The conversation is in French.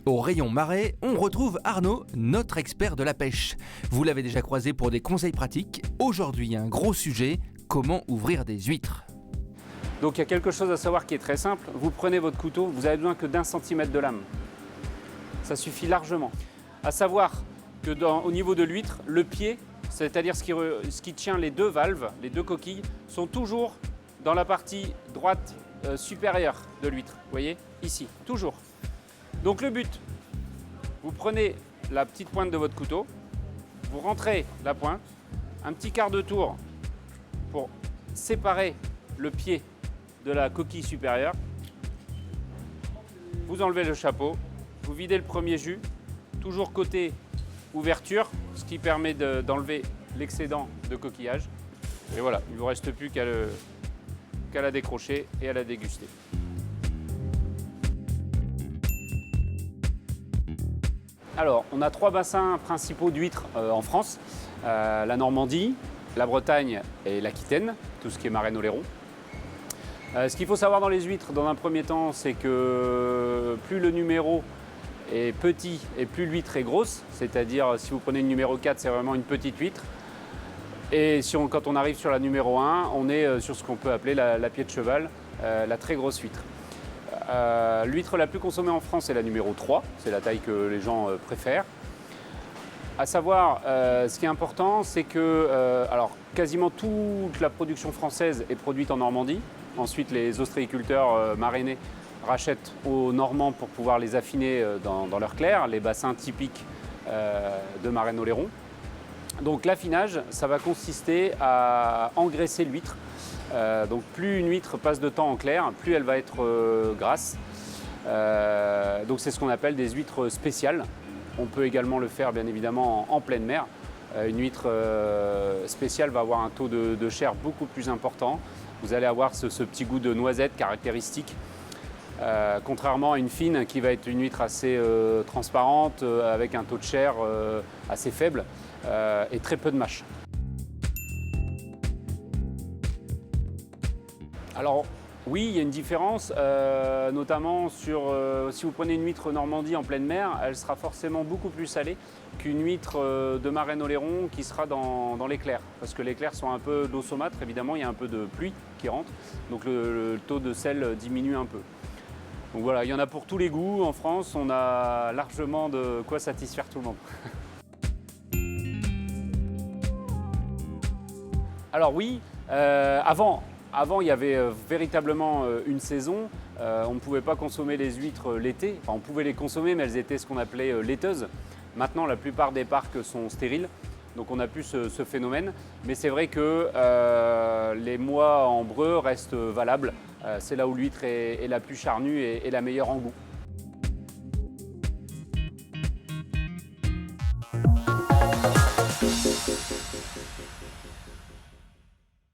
Au rayon marais, on retrouve Arnaud, notre expert de la pêche. Vous l'avez déjà croisé pour des conseils pratiques. Aujourd'hui, un gros sujet, comment ouvrir des huîtres. Donc il y a quelque chose à savoir qui est très simple. Vous prenez votre couteau, vous avez besoin que d'1 centimètre de lame. Ça suffit largement. À savoir que au niveau de l'huître, le pied, c'est-à-dire ce qui tient les deux valves, les deux coquilles, sont toujours dans la partie droite supérieure de l'huître. Vous voyez, ici, toujours. Donc le but, vous prenez la petite pointe de votre couteau, vous rentrez la pointe, un petit quart de tour pour séparer le pied de la coquille supérieure. Vous enlevez le chapeau, vous videz le premier jus, toujours côté ouverture, ce qui permet d'enlever l'excédent de coquillage. Et voilà, il ne vous reste plus qu'à la décrocher et à la déguster. Alors, on a 3 bassins principaux d'huîtres en France. La Normandie, la Bretagne et l'Aquitaine, tout ce qui est Marennes-Oléron. Ce qu'il faut savoir dans les huîtres, dans un premier temps, c'est que plus le numéro est petit et plus l'huître est grosse. C'est-à-dire, si vous prenez le numéro 4, c'est vraiment une petite huître. Et quand on arrive sur la numéro 1, on est sur ce qu'on peut appeler la pied de cheval, la très grosse huître. L'huître la plus consommée en France est la numéro 3, c'est la taille que les gens préfèrent. À savoir, ce qui est important, c'est que quasiment toute la production française est produite en Normandie. Ensuite, les ostréiculteurs marrainais rachètent aux Normands pour pouvoir les affiner dans leur clair, les bassins typiques de Marennes-Oléron. Donc l'affinage, ça va consister à engraisser l'huître. Donc plus une huître passe de temps en clair, plus elle va être grasse. Donc c'est ce qu'on appelle des huîtres spéciales. On peut également le faire bien évidemment en pleine mer. Une huître spéciale va avoir un taux de chair beaucoup plus important. Vous allez avoir ce petit goût de noisette caractéristique. Contrairement à une fine qui va être une huître assez transparente avec un taux de chair assez faible et très peu de mâche. Alors oui, il y a une différence, notamment sur si vous prenez une huître Normandie en pleine mer, elle sera forcément beaucoup plus salée qu'une huître de Marennes-Oléron qui sera dans les clairs. Parce que les clairs sont un peu d'eau saumâtre, évidemment, il y a un peu de pluie qui rentre, donc le taux de sel diminue un peu. Donc voilà, il y en a pour tous les goûts. En France, on a largement de quoi satisfaire tout le monde. Alors oui, avant, il y avait véritablement une saison. On ne pouvait pas consommer les huîtres l'été. Enfin, on pouvait les consommer, mais elles étaient ce qu'on appelait laiteuses. Maintenant, la plupart des parcs sont stériles. Donc on a plus ce phénomène. Mais c'est vrai que les mois en breu restent valables. C'est là où l'huître est la plus charnue et la meilleure en goût.